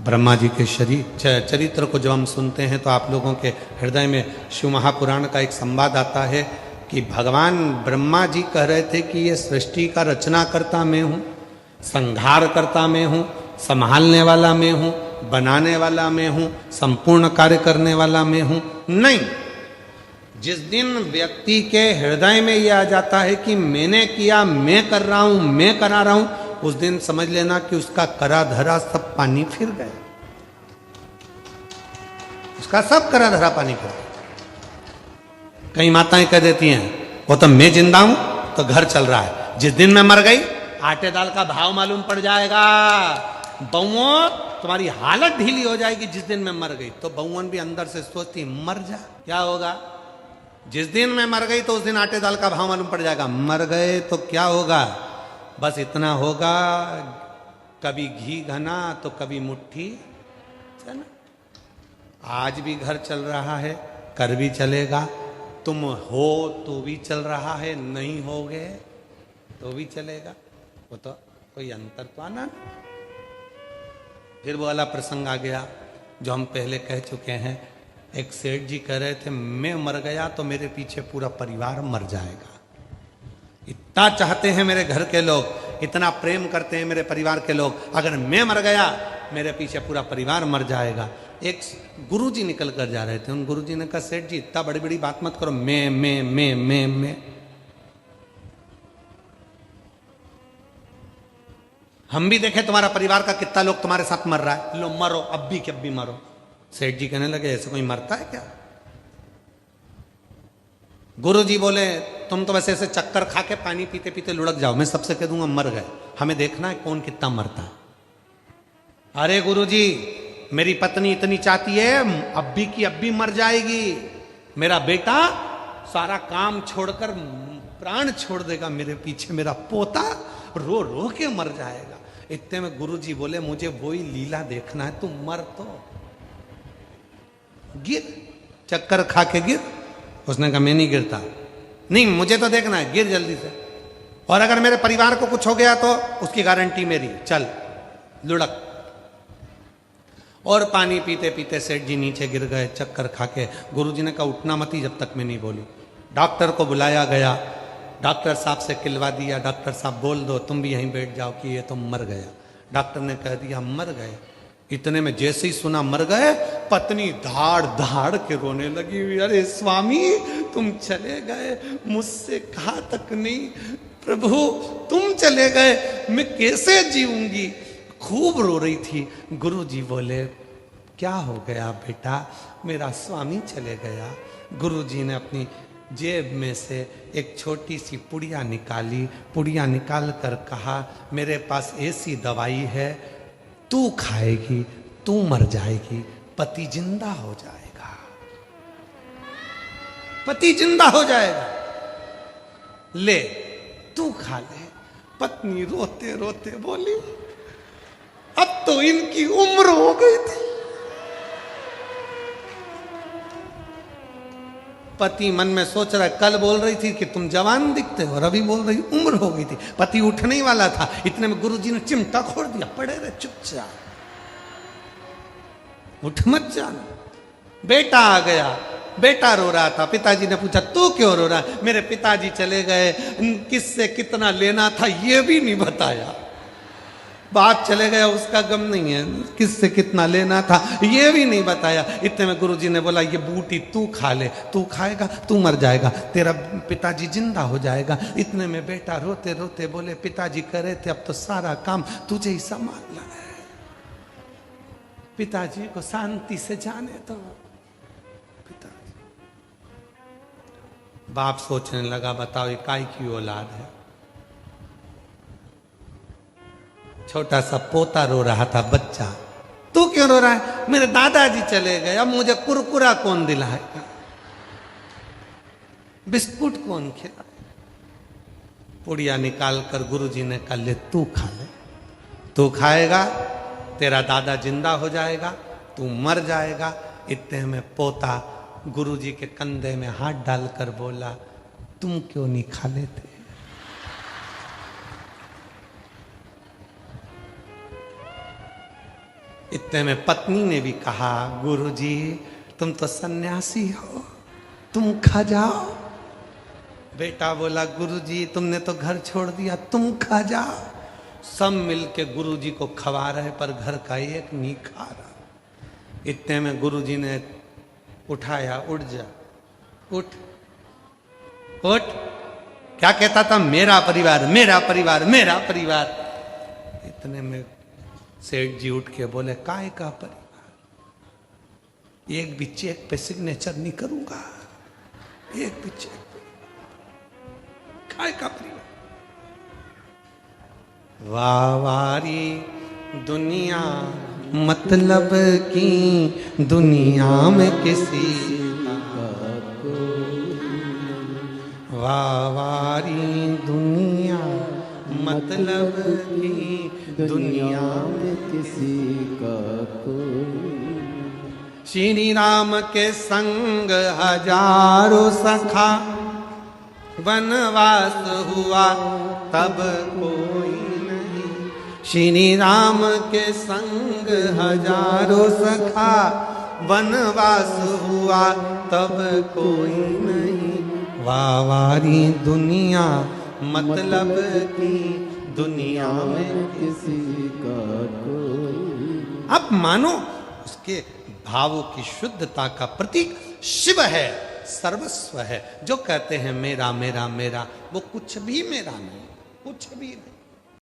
ब्रह्मा जी के चरित्र को जब हम सुनते हैं तो आप लोगों के हृदय में शिव महापुराण का एक संवाद आता है कि भगवान ब्रह्मा जी कह रहे थे कि ये सृष्टि का रचना करता मैं हूँ, संहार करता मैं हूँ, संभालने वाला मैं हूँ, बनाने वाला मैं हूँ, संपूर्ण कार्य करने वाला मैं हूँ। नहीं, जिस दिन व्यक्ति के हृदय में यह आ जाता है कि मैंने किया, मैं कर रहा हूं, मैं करा रहा हूं, उस दिन समझ लेना कि उसका करा धरा सब पानी फिर गया, उसका सब करा धरा पानी फिर गया। कई माताएं कह देती हैं वो तो मैं जिंदा हूं तो घर चल रहा है, जिस दिन मैं मर गई आटे दाल का भाव मालूम पड़ जाएगा। बहुओं तुम्हारी हालत ढीली हो जाएगी जिस दिन मैं मर गई। तो बहुओं भी अंदर से सोचती मर जा, क्या होगा? जिस दिन मैं मर गई तो उस दिन आटे दाल का भाव मालूम पड़ जाएगा। मर गए तो क्या होगा? बस इतना होगा, कभी घी घना तो कभी मुट्ठी चना। आज भी घर चल रहा है, कर भी चलेगा। तुम हो तो भी चल रहा है, नहीं होगे तो भी चलेगा। वो तो कोई अंतर तो आना। फिर वो वाला प्रसंग आ गया जो हम पहले कह चुके हैं। एक सेठ जी कह रहे थे मैं मर गया तो मेरे पीछे पूरा परिवार मर जाएगा। इतना चाहते हैं मेरे घर के लोग, इतना प्रेम करते हैं मेरे परिवार के लोग, अगर मैं मर गया मेरे पीछे पूरा परिवार मर जाएगा। एक गुरुजी निकल कर जा रहे थे, उन गुरुजी ने कहा सेठ जी इतना बड़ी बड़ी बात मत करो, मैं। हम भी देखें तुम्हारा परिवार का कितना लोग तुम्हारे साथ मर रहा है, लो मरो अब भी के अब भी मरो। सेठ जी कहने लगे ऐसे कोई मरता है क्या? गुरु जी बोले तुम तो वैसे ऐसे चक्कर खा के पानी पीते पीते लुढ़क जाओ, मैं सबसे कह दूंगा मर गए, हमें देखना है कौन कितना मरता है। अरे गुरु जी मेरी पत्नी इतनी चाहती है अब भी की अब भी मर जाएगी, मेरा बेटा सारा काम छोड़कर प्राण छोड़ देगा मेरे पीछे, मेरा पोता रो रो के मर जाएगा। इतने में गुरु जी बोले मुझे वही लीला देखना है, तुम मर तो गिर, चक्कर खा के गिर। उसने कहा मैं नहीं गिरता, नहीं मुझे तो देखना है, गिर जल्दी से, और अगर मेरे परिवार को कुछ हो गया तो उसकी गारंटी मेरी, चल लुढ़क। और पानी पीते पीते सेठ जी नीचे गिर गए चक्कर खा के। गुरुजी ने कहा उठना मत ही जब तक मैं नहीं बोलूं। डॉक्टर को बुलाया गया, डॉक्टर साहब से किलवा दिया, डॉक्टर साहब बोल दो तुम भी यहीं बैठ जाओ कि ये तो मर गया। डॉक्टर ने कह दिया मर गए। इतने में जैसे ही सुना मर गए, पत्नी धाड़ धाड़ के रोने लगी, अरे स्वामी तुम चले गए, मुझसे कहा तक नहीं, प्रभु तुम चले गए मैं कैसे जीऊंगी। खूब रो रही थी। गुरु जी बोले क्या हो गया बेटा, मेरा स्वामी चले गया। गुरु जी ने अपनी जेब में से एक छोटी सी पुड़िया निकाली, पुड़िया निकाल कर कहा मेरे पास ऐसी दवाई है, तू खाएगी तू मर जाएगी, पति जिंदा हो जाएगा, पति जिंदा हो जाएगा, ले तू खा ले। पत्नी रोते रोते बोली अब तो इनकी उम्र हो गई थी। पति मन में सोच रहा है कल बोल रही थी कि तुम जवान दिखते हो और अभी बोल रही उम्र हो गई थी। पति उठने ही वाला था, इतने में गुरुजी ने चिमटा खोल दिया, पड़े रहे चुपचाप, उठ मत जाना। बेटा आ गया, बेटा रो रहा था। पिताजी ने पूछा तू क्यों रो रहा है? मेरे पिताजी चले गए, किससे कितना लेना था ये भी नहीं बताया। बाप चले गया उसका गम नहीं है, किससे कितना लेना था ये भी नहीं बताया। इतने में गुरुजी ने बोला ये बूटी तू खा ले, तू खाएगा तू मर जाएगा, तेरा पिताजी जिंदा हो जाएगा। इतने में बेटा रोते रोते बोले पिताजी कह रहे थे अब तो सारा काम तुझे ही संभालना है, पिताजी को शांति से जाने दो। पिताजी बाप सोचने लगा बताओ ये काय की औलाद है। छोटा सा पोता रो रहा था, बच्चा तू क्यों रो रहा है? मेरे दादाजी चले गए, अब मुझे कुरकुरा कौन दिलाएगा, बिस्कुट कौन खिलाएगा। पुड़िया निकाल कर गुरुजी ने कहा ले तू खा ले, तू खाएगा तेरा दादा जिंदा हो जाएगा, तू मर जाएगा। इतने में पोता गुरुजी के कंधे में हाथ डालकर बोला तुम क्यों नहीं खा लेते? इतने में पत्नी ने भी कहा, गुरुजी तुम तो सन्यासी हो, तुम खा जाओ। बेटा बोला, गुरुजी तुमने तो घर छोड़ दिया, तुम खा जाओ। सब मिलके गुरुजी को खवा रहे पर घर का एक नहीं खा रहा। इतने में गुरुजी ने उठाया, उठ जा, उठ उठ। क्या कहता था, मेरा परिवार मेरा परिवार मेरा परिवार। इतने में सेठ जी उठ के बोले, काय का परिवार, एक भी चेक पे सिग्नेचर नहीं करूंगा, एक भी चेक पे, काय का परिवार। वावारी दुनिया मतलब की दुनिया में किसी वावारी दुनिया मतलब की दुनिया में किसी का कोई। श्री राम के संग हजारों सखा वनवास हुआ तब कोई नहीं। श्री राम के संग हजारों सखा वनवास हुआ तब कोई नहीं। वावारी दुनिया मतलब की दुनिया में किसी का कोई। अब मानो उसके भावों की शुद्धता का प्रतीक शिव है, सर्वस्व है। जो कहते हैं मेरा मेरा मेरा, वो कुछ भी मेरा नहीं, कुछ भी नहीं।